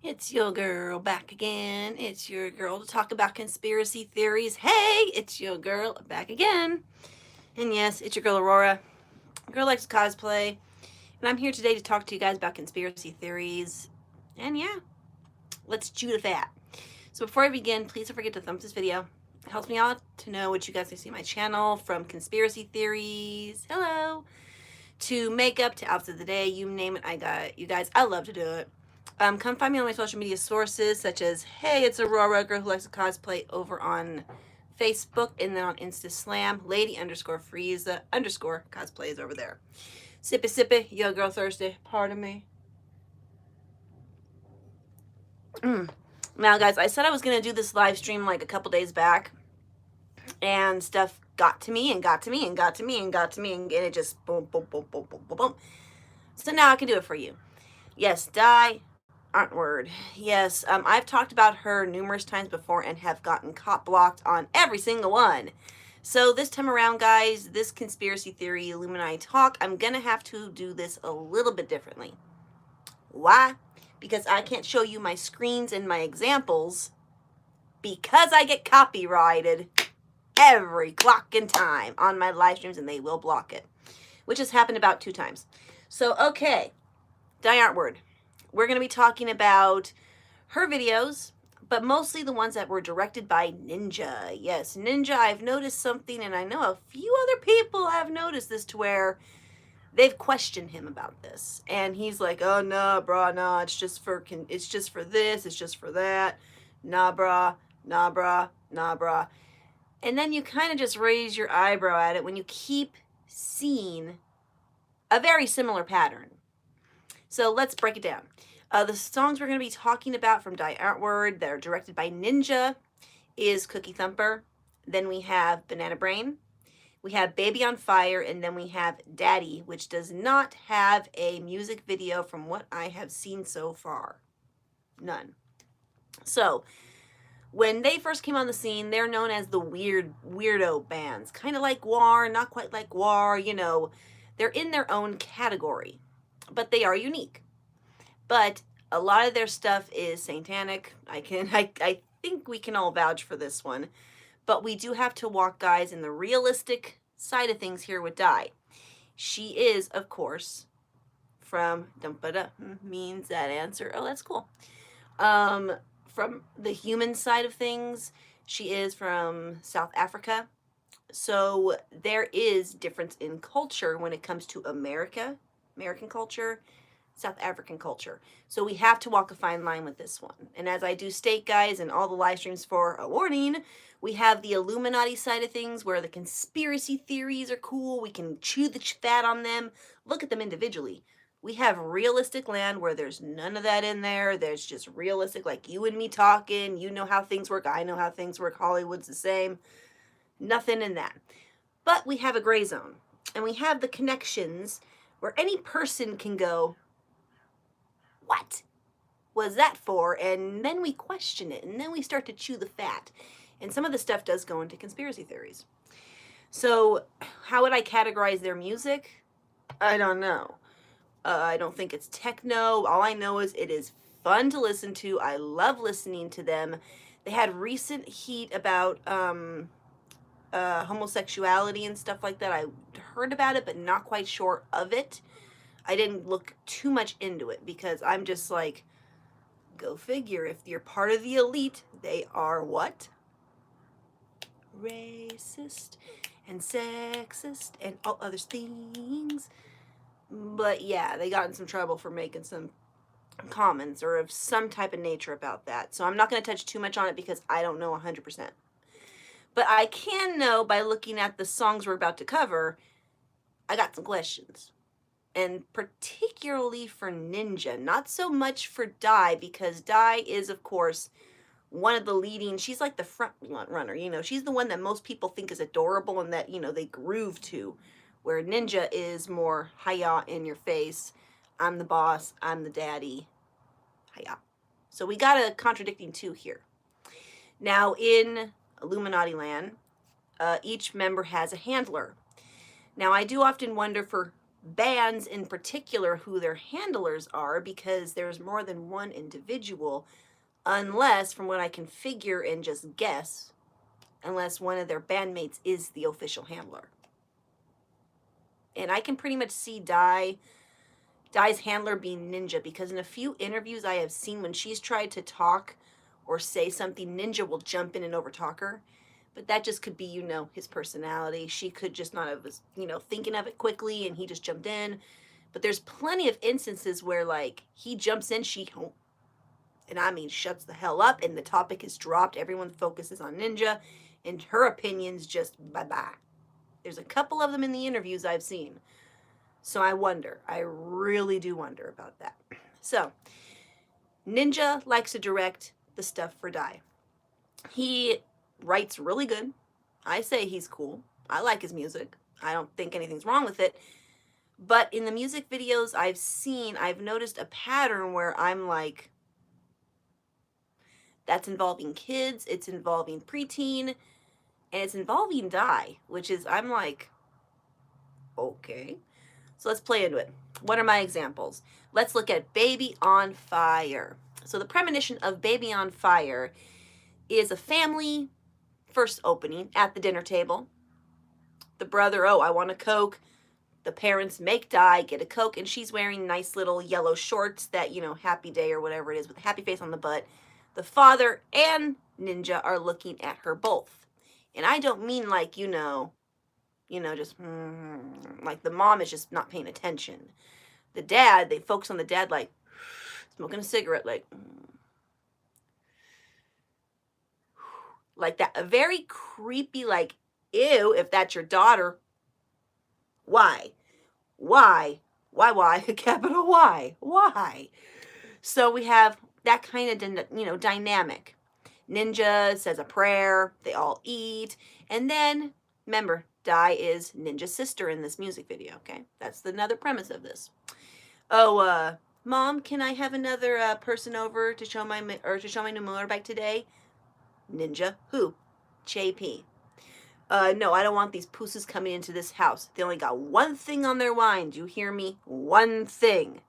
It's your girl back again. It's your girl to talk about conspiracy theories. Hey, it's your girl back again. And yes, it's your girl Aurora. Girl likes cosplay. And I'm here today to talk to you guys about conspiracy theories. And yeah, let's chew the fat. So before I begin, please don't forget to thumb this video. It helps me out to know what you guys can see on my channel, from conspiracy theories, hello, to makeup, to outfits of the day, you name it, I got it. You guys, I love to do it. Come find me on my social media sources, such as, hey, it's Aurora, girl who likes to cosplay, over on Facebook, and then on Insta Slam, lady_Frieza _ cosplay is over there. Sippy sippy, yo girl Thursday, pardon me. Now guys, I said I was going to do this live stream like a couple days back, and stuff got to me and got to me and got to me and got to me, and it just boom, boom, boom, boom, boom, boom, boom. So now I can do it for you. Yes, antwoord. Yes, I've talked about her numerous times before and have gotten caught blocked on every single one. So this time around, guys, this conspiracy theory Illuminati talk, I'm going to have to do this a little bit differently. Why? Because I can't show you my screens and my examples because I get copyrighted every clocking time on my live streams, and they will block it, which has happened about 2 times. So, okay, antwoord. We're going to be talking about her videos, but mostly the ones that were directed by Ninja. Yes, Ninja, I've noticed something, and I know a few other people have noticed this, to where they've questioned him about this. And he's like, oh, nah, brah, nah, it's just for this, it's just for that. Nah, brah, nah, brah, nah, brah. And then you kind of just raise your eyebrow at it when you keep seeing a very similar pattern. So let's break it down. The songs we're going to be talking about from antwoord that are directed by Ninja is Cookie Thumper. Then we have Banana Brain. We have Baby on Fire, and then we have Daddy, which does not have a music video from what I have seen so far. None. So, when they first came on the scene, they're known as the weirdo bands. Kind of like War, not quite like War, you know. They're in their own category, but they are unique. But a lot of their stuff is satanic. I think we can all vouch for this one. But we do have to walk, guys, in the realistic side of things here with Dai. She is, of course, from means that answer. Oh, that's cool. From the human side of things, she is from South Africa. So there is difference in culture when it comes to American culture, South African culture. So we have to walk a fine line with this one. And as I do state, guys, in all the live streams, for a warning, we have the Illuminati side of things, where the conspiracy theories are cool. We can chew the fat on them, look at them individually. We have realistic land where there's none of that in there. There's just realistic, like you and me talking. You know how things work. I know how things work. Hollywood's the same. Nothing in that. But we have a gray zone. And we have the connections where any person can go, what was that for? And then we question it, and then we start to chew the fat. And some of the stuff does go into conspiracy theories. So how would I categorize their music? I don't know. I don't think it's techno. All I know is it is fun to listen to. I love listening to them. They had recent heat about homosexuality and stuff like that. I heard about it, but not quite sure of it. I didn't look too much into it because I'm just like, go figure. If you're part of the elite, they are what? Racist and sexist and all other things. But yeah, they got in some trouble for making some comments or of some type of nature about that. So I'm not going to touch too much on it because I don't know 100%. But I can know by looking at the songs we're about to cover, I got some questions. And particularly for Ninja, not so much for Dai, because Dai is, of course, one of the leading, she's like the front runner, you know, she's the one that most people think is adorable and that, you know, they groove to, where Ninja is more hiya, in your face, I'm the boss, I'm the daddy, hiya. So we got a contradicting two here. Now in Illuminati land, each member has a handler. Now I do often wonder, for bands in particular who their handlers are, because there's more than one individual, unless, from what I can figure and just guess, unless one of their bandmates is the official handler. And I can pretty much see Dai's handler being Ninja, because in a few interviews I have seen, when she's tried to talk or say something, Ninja will jump in and overtalk her. But that just could be, you know, his personality. She could just not have, you know, thinking of it quickly, and he just jumped in. But there's plenty of instances where, like, he jumps in, she won't. And I mean, shuts the hell up, and the topic is dropped. Everyone focuses on Ninja, and her opinions just bye-bye. There's a couple of them in the interviews I've seen. So I wonder. I really do wonder about that. So, Ninja likes to direct the stuff for Dai. He writes really good. I say he's cool. I like his music. I don't think anything's wrong with it. But in the music videos I've seen, I've noticed a pattern where I'm like, that's involving kids, it's involving preteen, and it's involving Dai, which is, I'm like, okay. So let's play into it. What are my examples? Let's look at Baby on Fire. So the premonition of Baby on Fire is a family first opening at the dinner table. The brother, oh, I want a Coke. The parents make Dai get a Coke, and she's wearing nice little yellow shorts that, you know, Happy Day or whatever it is, with a happy face on the butt. The father and Ninja are looking at her both. And I don't mean like, you know, just like the mom is just not paying attention. The dad, they focus on the dad like smoking a cigarette, like that. A very creepy, like, ew, if that's your daughter. Why? Capital Y. Why? So we have that kind of, you know, dynamic. Ninja says a prayer, they all eat, and then, remember, Dai is Ninja's sister in this music video, okay? That's another premise of this. Oh, Mom, can I have another person over to show my new motorbike today? Ninja, who? JP. No, I don't want these pooses coming into this house. They only got one thing on their mind. You hear me? One thing.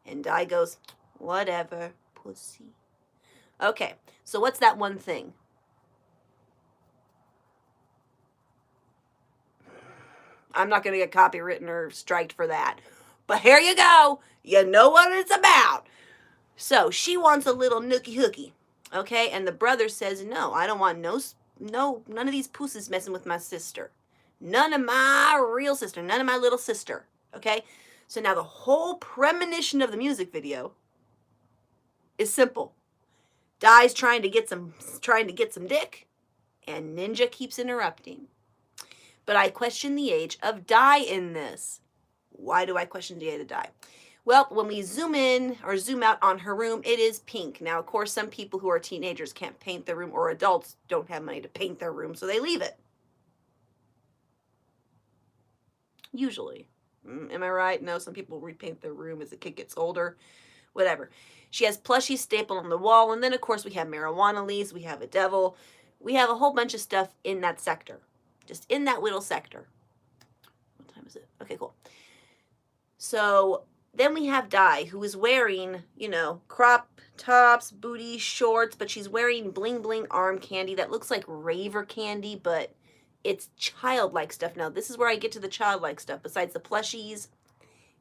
And Dai goes, whatever, pussy. Okay, so what's that one thing? I'm not going to get copywritten or striked for that. But here you go. You know what it's about. So she wants a little nookie hooky. Okay, and the brother says, no, I don't want none of these pooses messing with my sister. None of my real sister. None of my little sister. Okay, so now the whole premonition of the music video is simple. Dai's trying to get some dick, and Ninja keeps interrupting. But I question the age of Dai in this. Why do I question the age of Dai? Well, when we zoom in or zoom out on her room, it is pink. Now, of course, some people who are teenagers can't paint their room, or adults don't have money to paint their room, so they leave it. Usually. Am I right? No, some people repaint their room as the kid gets older. Whatever. She has plushies stapled on the wall, and then, of course, we have marijuana leaves, we have a devil. We have a whole bunch of stuff in that sector. Just in that little sector. What time is it? Okay, cool. So then we have Dai, who is wearing, you know, crop tops, booty, shorts, but she's wearing bling bling arm candy that looks like raver candy, but it's childlike stuff. Now, this is where I get to the childlike stuff, besides the plushies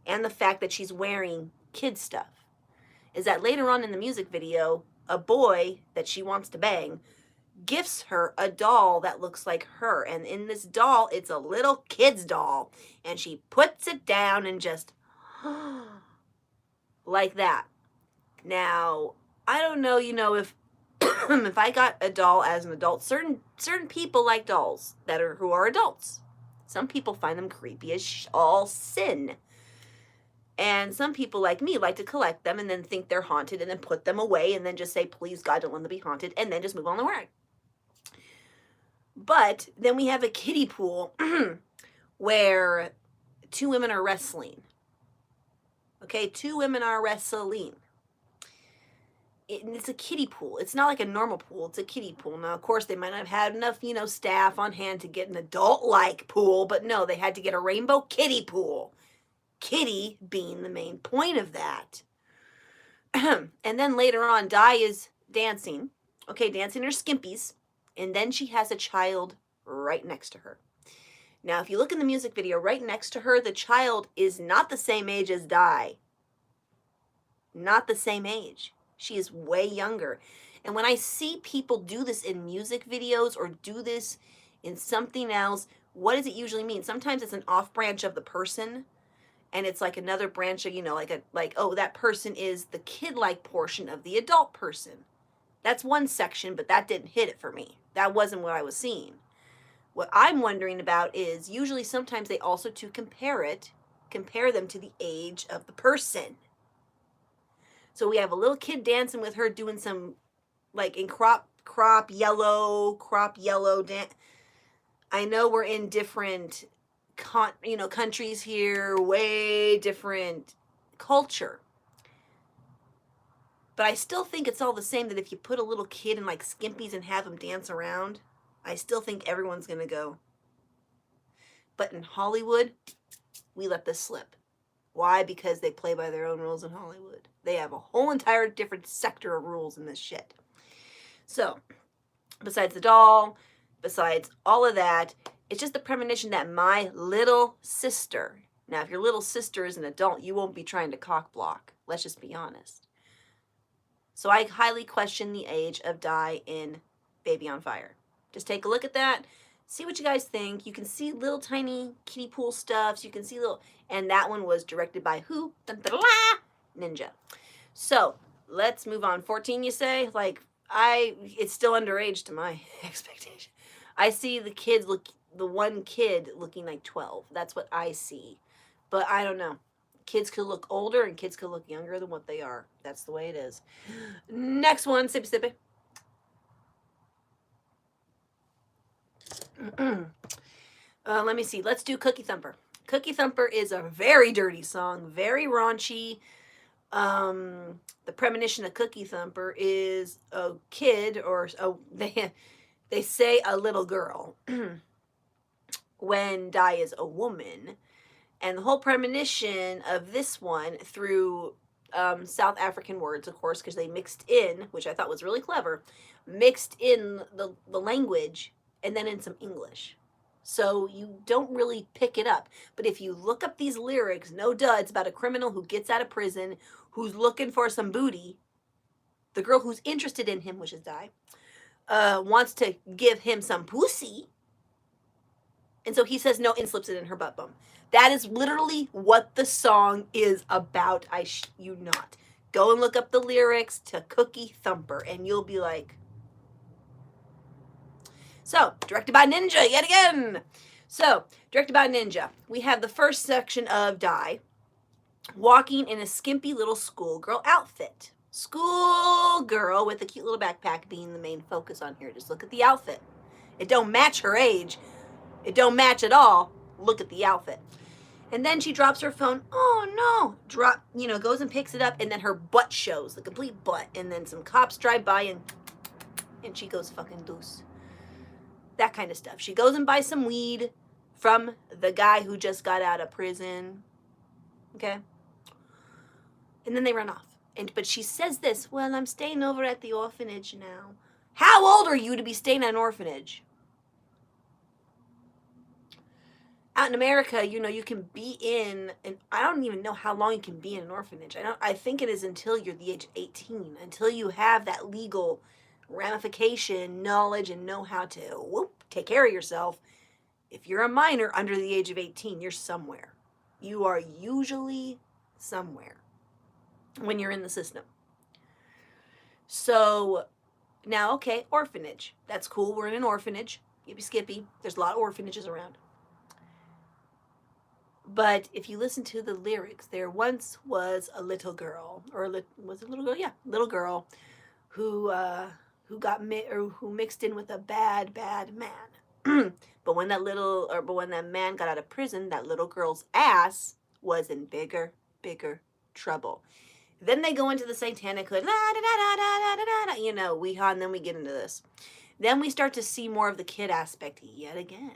and the fact that she's wearing kid stuff, is that later on in the music video, a boy that she wants to bang gifts her a doll that looks like her. And in this doll, it's a little kid's doll. And she puts it down and just like that. Now, I don't know, you know, if if I got a doll as an adult, certain people like dolls who are adults. Some people find them creepy as all sin. And some people like me like to collect them and then think they're haunted and then put them away and then just say, please God, don't let them be haunted, and then just move on the way. But then we have a kiddie pool where two women are wrestling. Okay, two women are wrestling. It's a kiddie pool. It's not like a normal pool. It's a kiddie pool. Now, of course, they might not have had enough, you know, staff on hand to get an adult-like pool, but no, they had to get a rainbow kiddie pool. Kitty being the main point of that. And then later on, Di is dancing. Okay, dancing her skimpies. And then she has a child right next to her. Now, if you look in the music video, right next to her, the child is not the same age as Di. Not the same age. She is way younger. And when I see people do this in music videos or do this in something else, what does it usually mean? Sometimes it's an off branch of the person, and it's like another branch of, you know, like oh, that person is the kid-like portion of the adult person. That's one section, but that didn't hit it for me. That wasn't what I was seeing. What I'm wondering about is usually sometimes they also to compare them to the age of the person. So we have a little kid dancing with her doing some like in crop yellow dance. I know we're in different countries here, way different culture. But I still think it's all the same, that if you put a little kid in like skimpies and have them dance around, I still think everyone's going to go. But in Hollywood, we let this slip. Why? Because they play by their own rules in Hollywood. They have a whole entire different sector of rules in this shit. So, besides the doll, besides all of that, it's just the premonition that my little sister, now if your little sister is an adult, you won't be trying to cock block. Let's just be honest. So I highly question the age of Di in Baby on Fire. Just take a look at that. See what you guys think. You can see little tiny kiddie pool stuffs. You can see little, and that one was directed by who? Ninja. So let's move on. 14, you say? Like, it's still underage to my expectation. I see the one kid looking like 12. That's what I see. But I don't know. Kids could look older and kids could look younger than what they are. That's the way it is. Next one, sippy sippy. Let me see. Let's do Cookie Thumper. Cookie Thumper is a very dirty song, very raunchy. The premonition of Cookie Thumper is a kid, or they say a little girl when Di is a woman. And the whole premonition of this one, through South African words, of course, because they mixed in, which I thought was really clever, mixed in the language and then in some English. So you don't really pick it up. But if you look up these lyrics, no duds, about a criminal who gets out of prison, who's looking for some booty, the girl who's interested in him, which is Di, wants to give him some pussy. And so he says no and slips it in her butt bum. That is literally what the song is about. You not. Go and look up the lyrics to Cookie Thumper and you'll be like. So, directed by Ninja yet again. So, directed by Ninja. We have the first section of Di walking in a skimpy little schoolgirl outfit. Schoolgirl with a cute little backpack being the main focus on here. Just look at the outfit. It don't match her age. It don't match at all. Look at the outfit. And then she drops her phone. Oh no. Goes and picks it up, and then her butt shows, the complete butt. And then some cops drive by and she goes fucking loose. That kind of stuff. She goes and buys some weed from the guy who just got out of prison. Okay? And then they run off. But she says this, well, I'm staying over at the orphanage now. How old are you to be staying at an orphanage? Out in America, you can be in, and I don't even know how long you can be in an orphanage. I think it is until you're the age of 18, until you have that legal ramification, knowledge, and know how to take care of yourself. If you're a minor under the age of 18, you're somewhere. You are usually somewhere when you're in the system. So now, okay, orphanage. That's cool. We're in an orphanage. Yippee skippy. There's a lot of orphanages around. But if you listen to the lyrics, there once was a little girl, was it a little girl? Yeah, little girl who mixed in with a bad man. But when that man got out of prison, that little girl's ass was in bigger trouble. Then they go into the satanic hood, and then we get into this. Then we start to see more of the kid aspect yet again.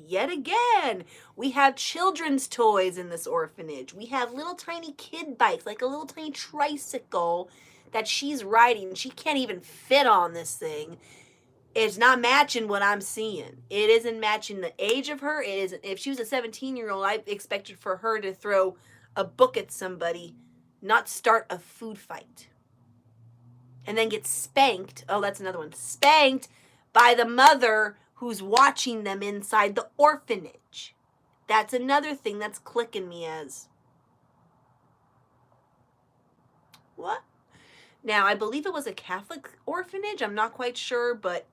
yet again. We have children's toys in this orphanage. We have little tiny kid bikes, like a little tiny tricycle that she's riding. She can't even fit on this thing. It's not matching what I'm seeing. It isn't matching the age of her. It isn't. If she was a 17-year-old, I expected for her to throw a book at somebody, not start a food fight. And then get spanked. Oh, that's another one. Spanked by the mother who's watching them inside the orphanage. That's another thing that's clicking me as, what? Now, I believe it was a Catholic orphanage. I'm not quite sure, but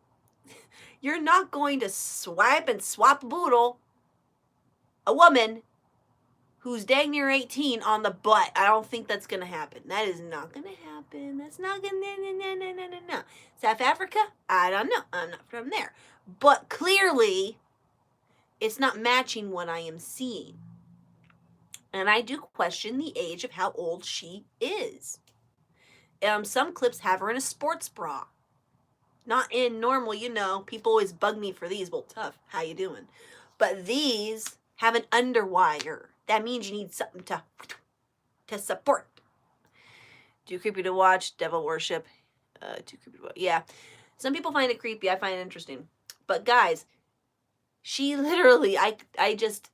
you're not going to swipe and swap a boodle a woman who's dang near 18 on the butt. I don't think that's going to happen. That is not going to happen. That's not going to, no. South Africa? I don't know. I'm not from there. But clearly, it's not matching what I am seeing. And I do question the age of how old she is. Some clips have her in a sports bra. Not in normal, people always bug me for these. Well, tough. How you doing? But these have an underwire. That means you need something to support. Too creepy to watch. Devil worship. Too creepy to watch. Yeah. Some people find it creepy. I find it interesting. But guys, she literally, I just,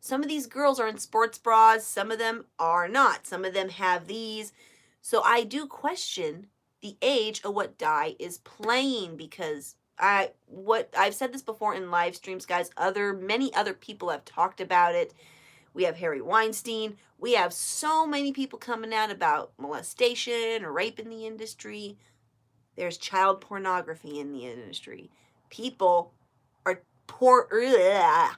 some of these girls are in sports bras. Some of them are not. Some of them have these. So I do question the age of what Di is playing, because I've said this before in live streams, guys. Many other people have talked about it. We have Harry Weinstein. We have so many people coming out about molestation or rape in the industry. There's child pornography in the industry. People are pedophiles.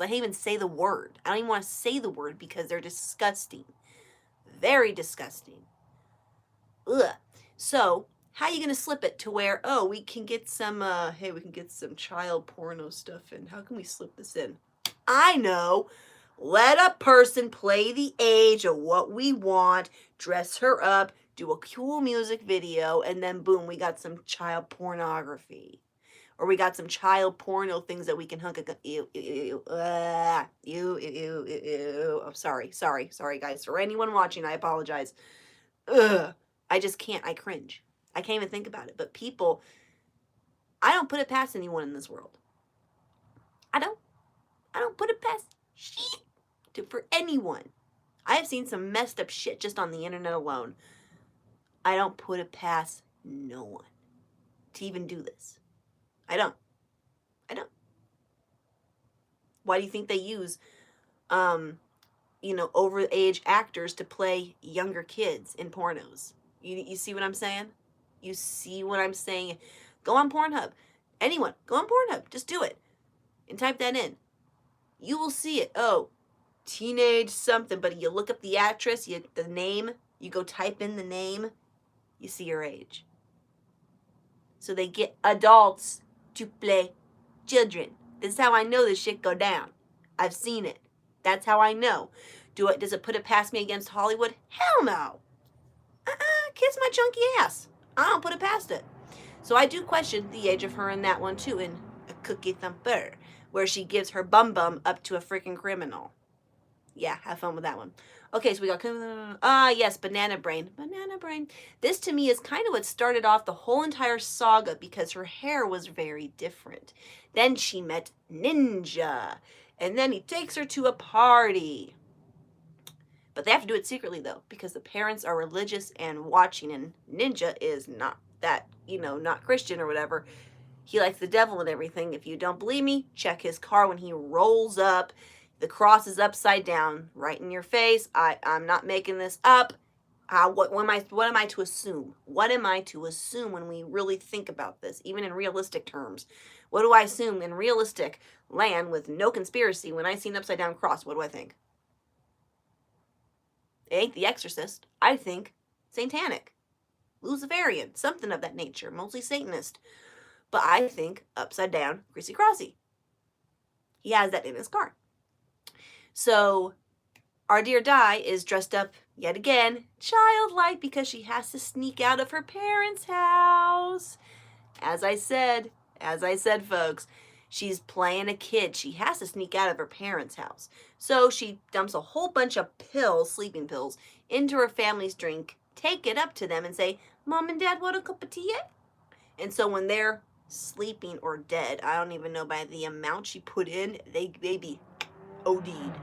I can't even say the word. I don't even want to say the word because they're disgusting. Very disgusting. Ugh. So, how are you going to slip it to where, we can get some, we can get some child porno stuff in. How can we slip this in? I know. Let a person play the age of what we want, dress her up, do a cool music video, and then boom, we got some child pornography. Or we got some child porno things that we can hunk a... Oh, sorry, guys. For anyone watching, I apologize. Ugh. I just can't. I cringe. I can't even think about it. But people, I don't put it past anyone in this world. I don't put it past shit for anyone. I have seen some messed up shit just on the internet alone. I don't put it past no one to even do this. I don't. Why do you think they use, over-age actors to play younger kids in pornos? You see what I'm saying? You see what I'm saying? Go on Pornhub. Anyone, go on Pornhub. Just do it. And type that in. You will see it. Oh, teenage something. But you look up the actress, the name, you go type in the name, you see her age. So they get adults to play children. This is how I know this shit go down. I've seen it. That's how I know. Does it put it past me against Hollywood? Hell no. Kiss my chunky ass. I don't put it past it. So I do question the age of her in that one too, in A Cookie Thumper, where she gives her bum up to a freaking criminal. Yeah, have fun with that one. Okay, so we got, yes, Banana Brain. Banana Brain. This to me is kind of what started off the whole entire saga, because her hair was very different. Then she met Ninja, and then he takes her to a party. But they have to do it secretly, though, because the parents are religious and watching, and Ninja is not that, not Christian or whatever. He likes the devil and everything. If you don't believe me, check his car when he rolls up. The cross is upside down, right in your face. I'm not making this up. What am I to assume? What am I to assume when we really think about this, even in realistic terms? What do I assume in realistic land with no conspiracy when I see an upside down cross? What do I think? It ain't The Exorcist. I think satanic, Luciferian, something of that nature, mostly Satanist. But I think upside down, Chrissy Crossy. He has that in his car. So our dear Di is dressed up yet again, childlike, because she has to sneak out of her parents' house. As I said, folks, She's playing a kid. She has to sneak out of her parents' house. So she dumps a whole bunch of pills, sleeping pills, into her family's drink, take it up to them and say, Mom and Dad want a cup of tea yet? And so when they're sleeping or dead, I don't even know by the amount she put in, they be OD'd.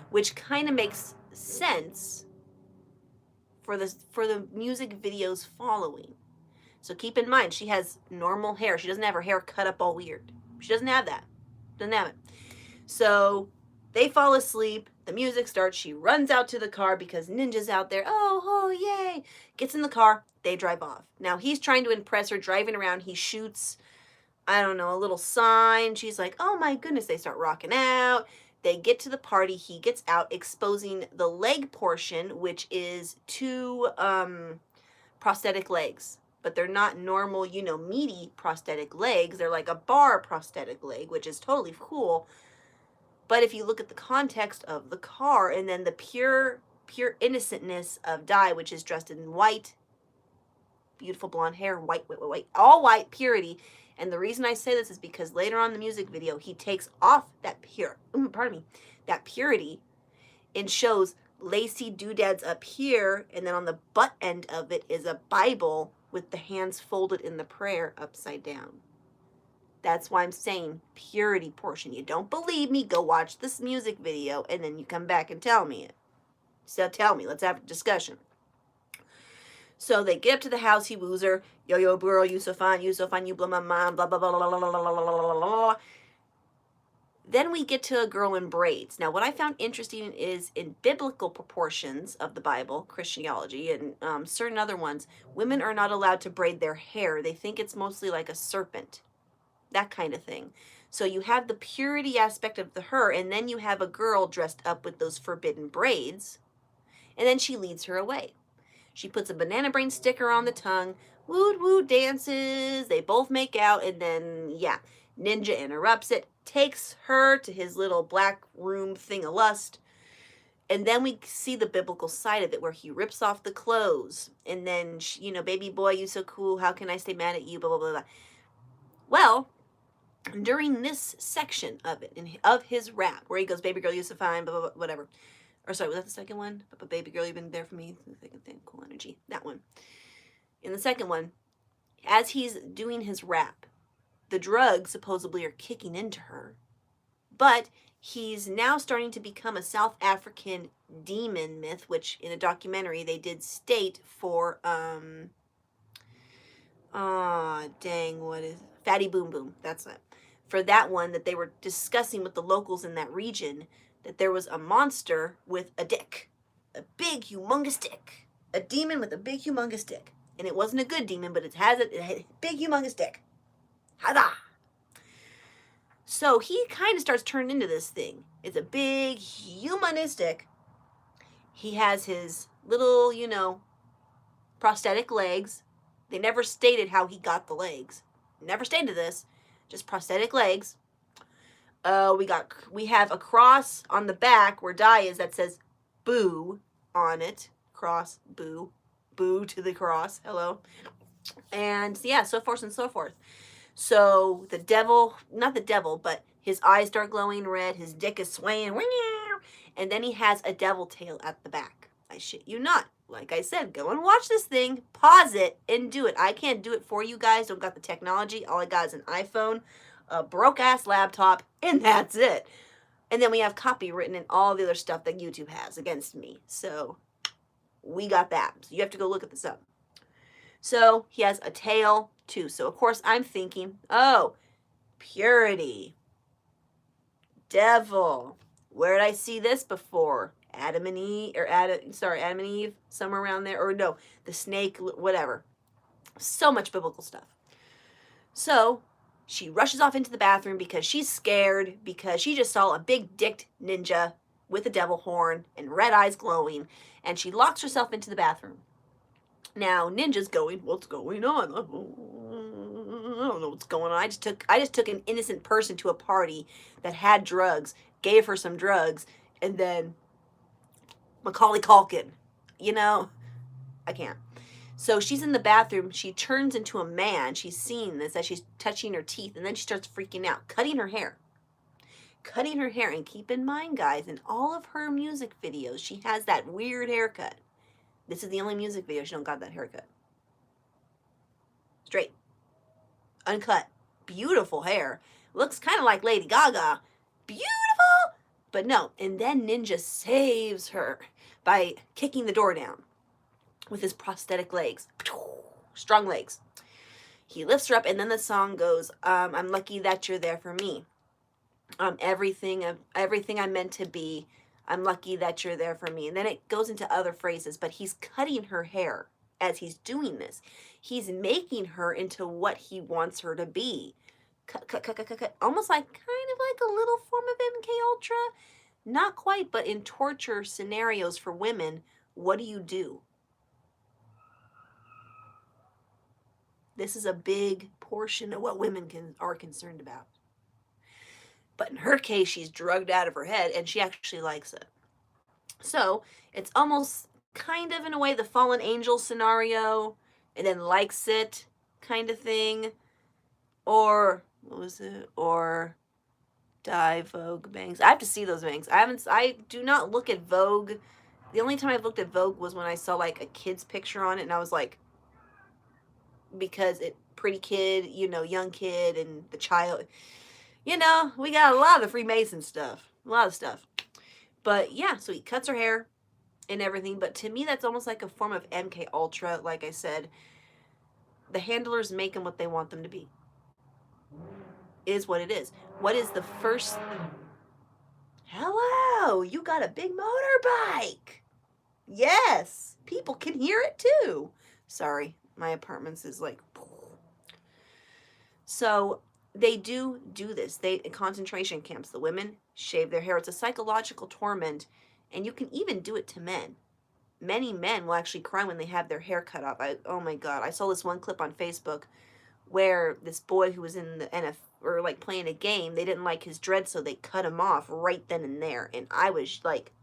Which kind of makes sense for the music videos following. So keep in mind, she has normal hair. She doesn't have her hair cut up all weird. She doesn't have that. Doesn't have it. So they fall asleep. The music starts. She runs out to the car because Ninja's out there. Oh, yay. Gets in the car. They drive off. Now he's trying to impress her, driving around. He shoots, I don't know, a little sign. She's like, oh my goodness. They start rocking out. They get to the party. He gets out, exposing the leg portion, which is two prosthetic legs. But they're not normal, meaty prosthetic legs. They're like a bar prosthetic leg, which is totally cool. But if you look at the context of the car and then the pure innocentness of Di, which is dressed in white, beautiful blonde hair, white, all white, purity. And the reason I say this is because later on in the music video, he takes off that that purity and shows lacy doodads up here. And then on the butt end of it is a Bible with the hands folded in the prayer upside down. That's why I'm saying purity portion. You don't believe me, go watch this music video and then you come back and tell me it. So tell me, let's have a discussion. So they get up to the house, he woos her, yo, girl, you so fine, you blow my mind, blah, blah, blah, blah, blah, blah, blah, blah, blah, blah. Then we get to a girl in braids. Now, what I found interesting is in biblical proportions of the Bible, Christianity, and certain other ones, women are not allowed to braid their hair. They think it's mostly like a serpent, that kind of thing. So you have the purity aspect of her, and then you have a girl dressed up with those forbidden braids, and then she leads her away. She puts a banana brain sticker on the tongue, woo, dances, they both make out, and then, yeah, Ninja interrupts it, takes her to his little black room thing of lust, and then we see the biblical side of it where he rips off the clothes, and then, baby boy, you so cool, how can I stay mad at you, blah, blah, blah, blah. Well, during this section of it, of his rap, where he goes, baby girl, you so fine, blah, blah, blah, whatever. Or sorry, was that the second one? But baby girl, you've been there for me. Second thing, cool energy. That one. In the second one, as he's doing his rap, the drugs supposedly are kicking into her. But he's now starting to become a South African demon myth, which in a documentary they did state for, Fatty Boom Boom. That's it. For that one that they were discussing with the locals in that region, that there was a monster with a dick. A big, humongous dick. A demon with a big, humongous dick. And it wasn't a good demon, but it had a big, humongous dick. Hada! So he kind of starts turning into this thing. It's a big, humongous dick. He has his little, prosthetic legs. They never stated how he got the legs. Never stated this. Just prosthetic legs. We have a cross on the back where Di is that says boo on it. Cross, boo. Boo to the cross. Hello. And yeah, so forth and so forth. So the devil, not the devil, but his eyes start glowing red. His dick is swaying. And then he has a devil tail at the back. I shit you not. Like I said, go and watch this thing, pause it, and do it. I can't do it for you guys. Don't got the technology. All I got is an iPhone, a broke-ass laptop, and that's it. And then we have copy written and all the other stuff that YouTube has against me. So we got that. So you have to go look at this up. So he has a tail, too. So, of course, I'm thinking, oh, purity. Devil. Where did I see this before? Adam and Eve, somewhere around there. Or no, the snake, whatever. So much biblical stuff. So she rushes off into the bathroom because she's scared, because she just saw a big dicked ninja with a devil horn and red eyes glowing, and she locks herself into the bathroom. Now, Ninja's going, what's going on? I don't know what's going on. I just took an innocent person to a party that had drugs, gave her some drugs, and then Macaulay Culkin. I can't. So she's in the bathroom. She turns into a man. She's seeing this as she's touching her teeth. And then she starts freaking out, cutting her hair. Cutting her hair. And keep in mind, guys, in all of her music videos, she has that weird haircut. This is the only music video she don't got that haircut. Straight. Uncut. Beautiful hair. Looks kind of like Lady Gaga. Beautiful. But no. And then Ninja saves her by kicking the door down with his prosthetic legs. Strong legs. He lifts her up, and then the song goes, I'm lucky that you're there for me. Everything I'm meant to be, I'm lucky that you're there for me. And then it goes into other phrases, but he's cutting her hair as he's doing this. He's making her into what he wants her to be. Cut, cut, cut, cut, cut, cut. Almost like, kind of like a little form of MKUltra. Not quite, but in torture scenarios for women, what do? This is a big portion of what women are concerned about. But in her case, she's drugged out of her head, and she actually likes it. So it's almost kind of, in a way, the fallen angel scenario, and then likes it kind of thing. Or, what was it? Or Die Vogue bangs. I have to see those bangs. I do not look at Vogue. The only time I've looked at Vogue was when I saw like a kid's picture on it, and I was like, because pretty kid, you know, young kid, and the child, you know, we got a lot of the Freemason stuff, a lot of stuff. But yeah, so he cuts her hair and everything. But to me, that's almost like a form of MKUltra. Like I said, the handlers make them what they want them to be. Is what it is. What is the first? Hello, you got a big motorbike. Yes, people can hear it too. Sorry, my apartment's is like. So they do this. Concentration camps, the women shave their hair. It's a psychological torment, and you can even do it to men. Many men will actually cry when they have their hair cut off. Oh my God, I saw this one clip on Facebook where this boy who was in the NFL, or like playing a game, they didn't like his dread, so they cut him off right then and there. And I was like,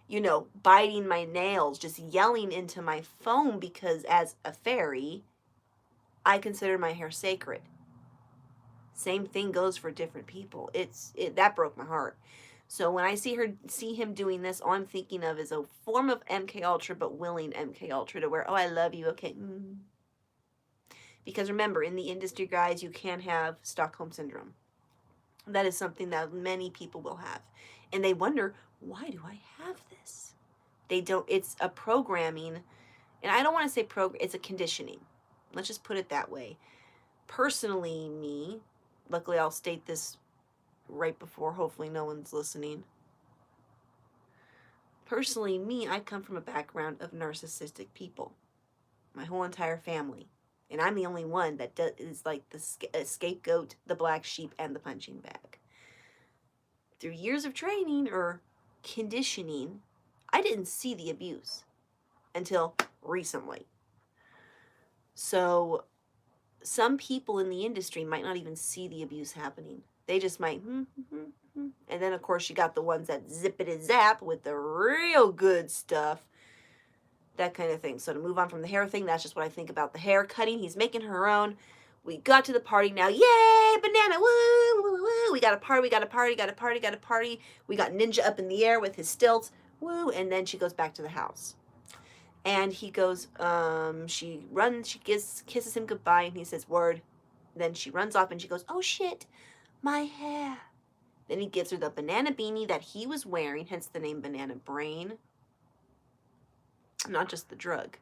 you know, biting my nails, just yelling into my phone, because as a fairy, I consider my hair sacred. Same thing goes for different people. That broke my heart. So when I see him doing this, all I'm thinking of is a form of MKUltra, but willing MKUltra, to where, oh, I love you, okay. Because remember, in the industry, guys, you can have Stockholm Syndrome. That is something that many people will have. And they wonder, why do I have this? They don't, it's a programming, and I don't want to say it's a conditioning. Let's just put it that way. Personally, me, luckily I'll state this right before, hopefully no one's listening. Personally, me, I come from a background of narcissistic people. My whole entire family. And I'm the only one that is like the scapegoat, the black sheep, and the punching bag. Through years of training or conditioning, I didn't see the abuse until recently. So some people in the industry might not even see the abuse happening. They just might, And then, of course, you got the ones that zippity-zap with the real good stuff. That kind of thing. So to move on from the hair thing, that's just what I think about the hair cutting. He's making her own. We got to the party now. Yay, banana, woo, woo, woo. We got a party, we got a party, got a party, got a party. We got Ninja up in the air with his stilts, woo. And then she goes back to the house. And he goes, she runs, she kisses him goodbye, and he says, word. Then she runs off, and she goes, oh shit, my hair. Then he gives her the banana beanie that he was wearing, hence the name Banana Brain. Not just the drug.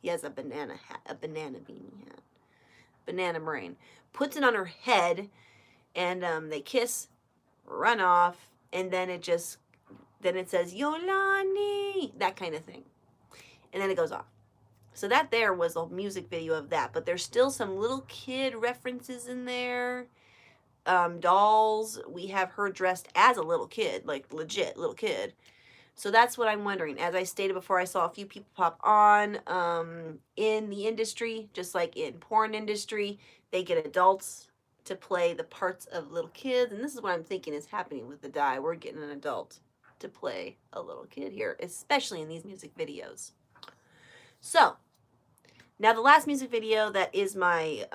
He has a banana hat, a banana beanie hat. Banana Brain. Puts it on her head, and they kiss, run off, and then it says, Yolani, that kind of thing. And then it goes off. So that there was a music video of that, but there's still some little kid references in there. Dolls. We have her dressed as a little kid, like legit little kid. So that's what I'm wondering. As I stated before, I saw a few people pop on in the industry, just like in porn industry, they get adults to play the parts of little kids. And this is what I'm thinking is happening with the dye. We're getting an adult to play a little kid here, especially in these music videos. So, now the last music video that is my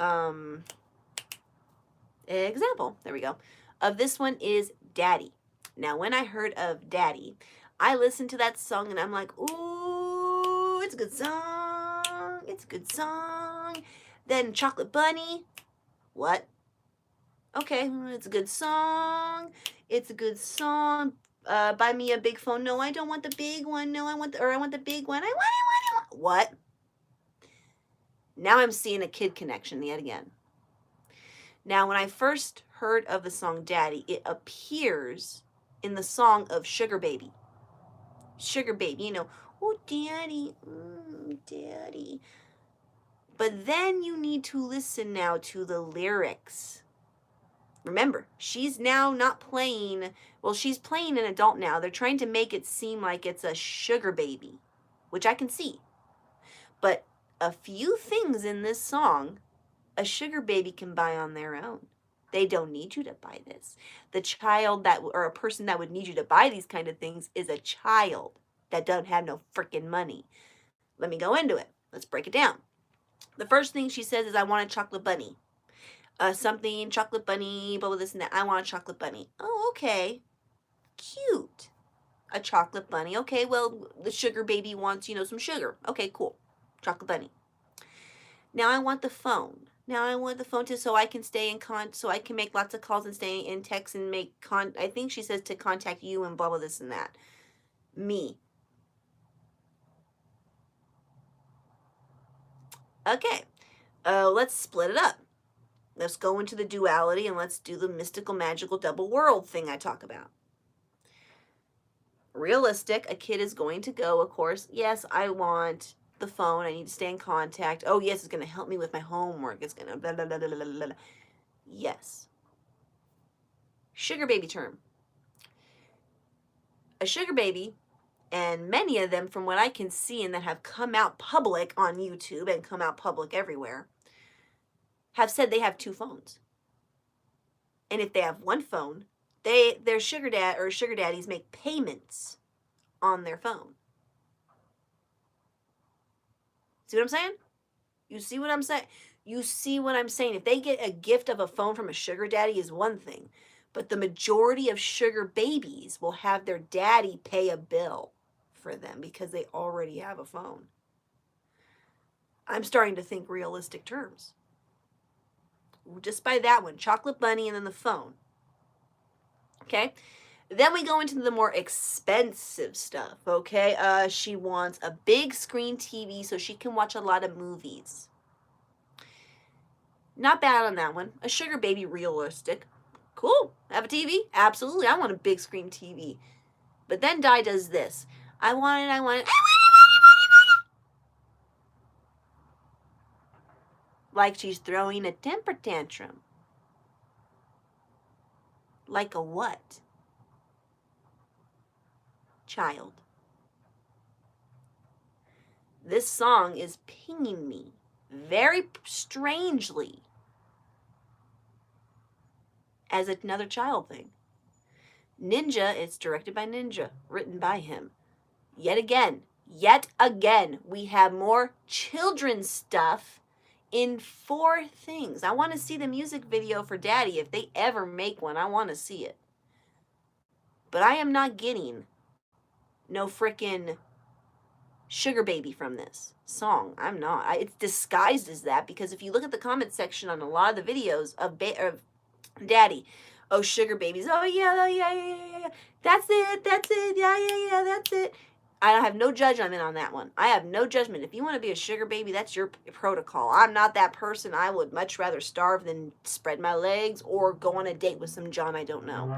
example, there we go, of this one is Daddy. Now, when I heard of Daddy, I listened to that song and I'm like, ooh, it's a good song. It's a good song. Then Chocolate Bunny. What? Okay, it's a good song. It's a good song. Buy me a big phone. No, I don't want the big one. No, I want the big one. I want. What? Now I'm seeing a kid connection yet again. Now, when I first heard of the song Daddy, it appears in the song of Sugar Baby. Sugar Baby, you know, oh, Daddy, Daddy. But then you need to listen now to the lyrics. Remember, she's now not playing, well, she's playing an adult now. They're trying to make it seem like it's a sugar baby, which I can see. But a few things in this song, a sugar baby can buy on their own. They don't need you to buy this. The child that, or a person that would need you to buy these kind of things is a child that doesn't have no freaking money. Let me go into it. Let's break it down. The first thing she says is, I want a chocolate bunny. Something, chocolate bunny, blah, blah, this and that. I want a chocolate bunny. Oh, okay. Cute. A chocolate bunny. Okay, well, the sugar baby wants, you know, some sugar. Okay, cool. Chocolate bunny. Now I want the phone. Now I want the phone so I can stay in so I can make lots of calls and stay in text and make I think she says to contact you and blah, blah, this and that. Me. Okay. Let's split it up. Let's go into the duality and let's do the mystical, magical, double world thing I talk about. Realistic, a kid is going to go, of course. Yes, I want the phone. I need to stay in contact. Oh, yes, it's going to help me with my homework. It's going to blah, blah, blah, blah, blah, blah, blah. Yes. Sugar baby term. A sugar baby, and many of them, from what I can see and that have come out public on YouTube and come out public everywhere, have said they have 2 phones. And if they have 1 phone, their sugar daddies make payments on their phone. See what I'm saying? You see what I'm saying? You see what I'm saying? If they get a gift of a phone from a sugar daddy is one thing, but the majority of sugar babies will have their daddy pay a bill for them because they already have a phone. I'm starting to think realistic terms. Just by that one, chocolate bunny and then the phone. Okay? Then we go into the more expensive stuff, okay? She wants a big screen TV so she can watch a lot of movies. Not bad on that one. A sugar baby, realistic. Cool. Have a TV? Absolutely. I want a big screen TV. But then Di does this. I want it. Like she's throwing a temper tantrum. Like a what? Child. This song is pinging me very strangely as another child thing. Ninja, it's directed by Ninja, written by him. Yet again, we have more children's stuff in 4 things. I want to see the music video for Daddy. If they ever make one, I want to see it. But I am not getting no frickin' sugar baby from this song. I'm not. It's disguised as that because if you look at the comment section on a lot of the videos of Daddy, oh, sugar babies, oh yeah, that's it, yeah, that's it. I have no judgment on that one. I have no judgment. If you want to be a sugar baby, that's your protocol. I'm not that person. I would much rather starve than spread my legs or go on a date with some John I don't know.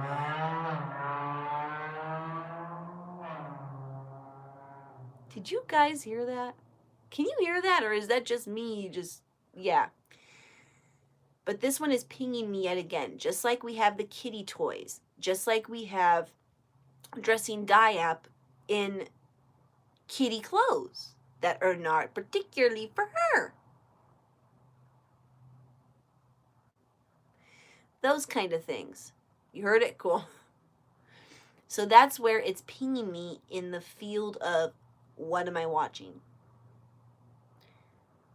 Did you guys hear that? Can you hear that, or is that just me? Yeah. But this one is pinging me yet again. Just like we have the kitty toys. Just like we have dressing Di up in kitty clothes that are not particularly for her. Those kind of things. You heard it? Cool. So that's where it's pinging me in the field of what am I watching?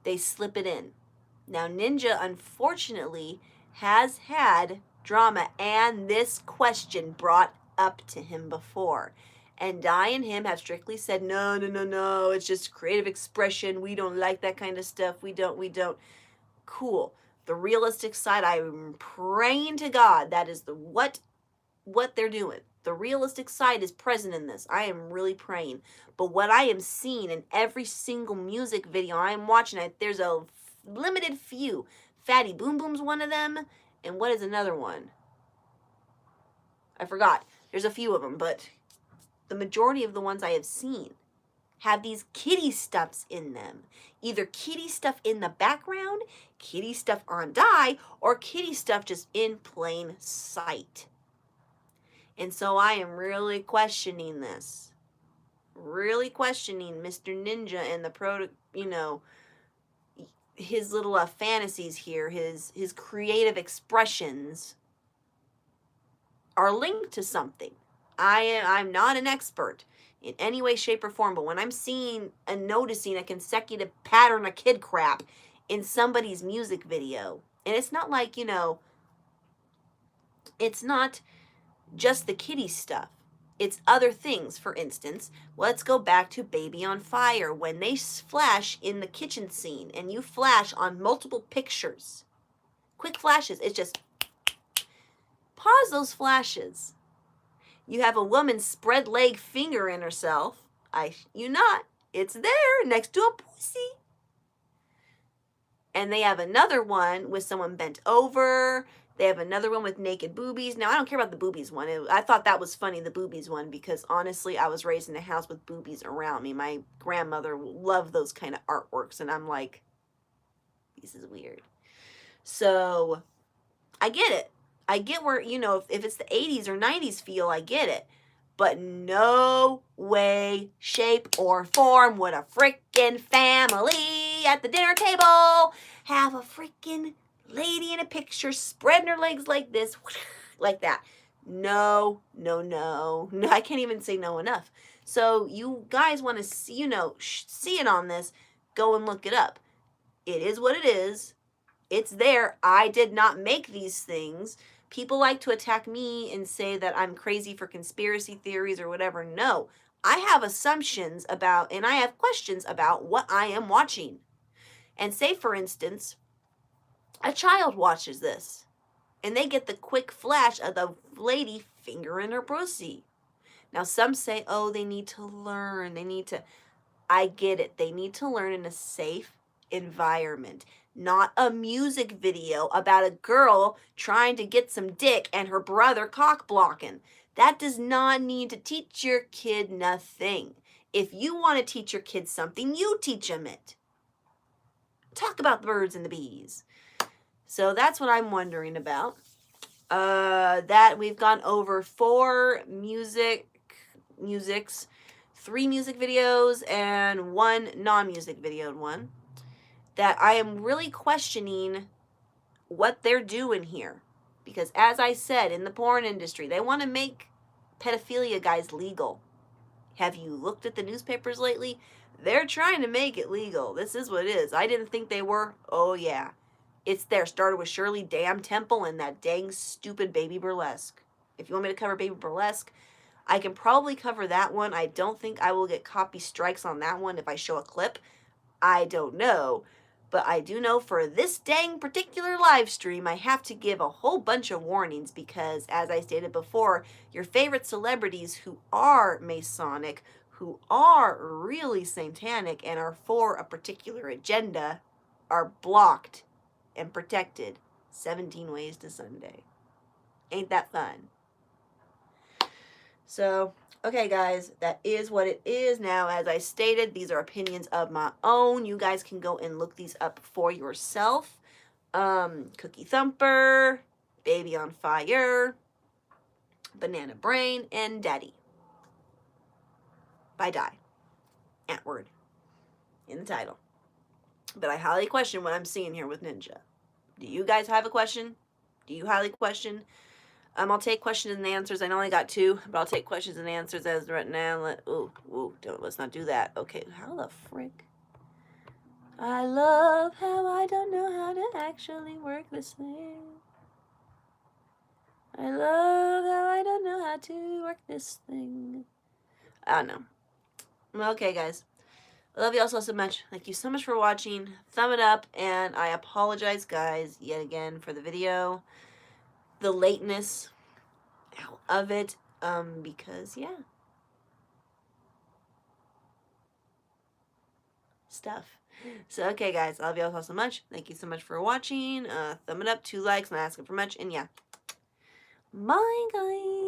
they slip it in. Now, Ninja, unfortunately, has had drama and this question brought up to him before. And Di and him have strictly said, no, no, no, no, it's just creative expression. We don't like that kind of stuff. We don't. Cool. The realistic side, I'm praying to God that is what they're doing. The realistic side is present in this. I am really praying. But what I am seeing in every single music video I am watching, there's a limited few. Fatty Boom Boom's one of them. And what is another one? I forgot. There's a few of them, but the majority of the ones I have seen have these kitty stuffs in them. Either kitty stuff in the background, kitty stuff on Di, or kitty stuff just in plain sight. And so I am really questioning this. Really questioning Mr. Ninja and the his little fantasies here, his creative expressions are linked to something. I'm not an expert in any way, shape, or form, but when I'm seeing and noticing a consecutive pattern of kid crap in somebody's music video, and it's not like, it's not just the kiddie stuff. It's other things. For instance, let's go back to Baby on Fire. When they flash in the kitchen scene and you flash on multiple pictures, quick flashes, it's just pause those flashes. You have a woman spread leg fingering herself. It's there next to a pussy. And they have another one with someone bent over. They have another one with naked boobies. Now, I don't care about the boobies one. I thought that was funny, the boobies one, because honestly, I was raised in a house with boobies around me. My grandmother loved those kind of artworks, and I'm like, this is weird. So, I get it. I get where, if it's the 80s or 90s feel, I get it. But no way, shape, or form would a frickin' family at the dinner table have a frickin' lady in a picture spreading her legs like this, like that. No, no, no. No, I can't even say no enough. So you guys want to see, see it on this, go and look it up. It is what it is. It's there. I did not make these things. People like to attack me and say that I'm crazy for conspiracy theories or whatever. No, I have assumptions about, and I have questions about what I am watching. And say, for instance, a child watches this and they get the quick flash of the lady fingering her pussy. Now, some say, oh, they need to learn. I get it. They need to learn in a safe environment, not a music video about a girl trying to get some dick and her brother cock blocking. That does not need to teach your kid nothing. If you want to teach your kid something, you teach them it. Talk about the birds and the bees. So that's what I'm wondering about. That we've gone over 4 musics, 3 music videos, and 1 non-music video one. That I am really questioning what they're doing here. Because as I said, in the porn industry, they want to make pedophilia guys legal. Have you looked at the newspapers lately? They're trying to make it legal. This is what it is. I didn't think they were. Oh, yeah. It's there. Started with Shirley Damn Temple and that dang stupid Baby Burlesque. If you want me to cover Baby Burlesque, I can probably cover that one. I don't think I will get copy strikes on that one if I show a clip. I don't know. But I do know for this dang particular live stream, I have to give a whole bunch of warnings because, as I stated before, your favorite celebrities who are Masonic, who are really satanic, and are for a particular agenda, are blocked and protected 17 ways to Sunday. Ain't that fun? So, okay, guys, that is what it is. Now, as I stated, these are opinions of my own. You guys can go and look these up for yourself. Cookie Thumper, Baby on Fire, Banana Brain, and Daddy by Di. Antwoord in the title. But I highly question what I'm seeing here with Ninja. Do you guys have a question? Do you highly question? I'll take questions and answers. I only got 2, but I'll take questions and answers as right now. Let's not do that. Okay, how the frick? I love how I don't know how to actually work this thing. I love how I don't know how to work this thing. I don't know. Okay, guys. I love you all so much. Thank you so much for watching. Thumb it up, and I apologize, guys, yet again for the video. The lateness of it, because, yeah. Stuff. So, okay, guys. I love you all so much. Thank you so much for watching. Thumb it up, 2 likes, not asking for much, and yeah. Bye, guys.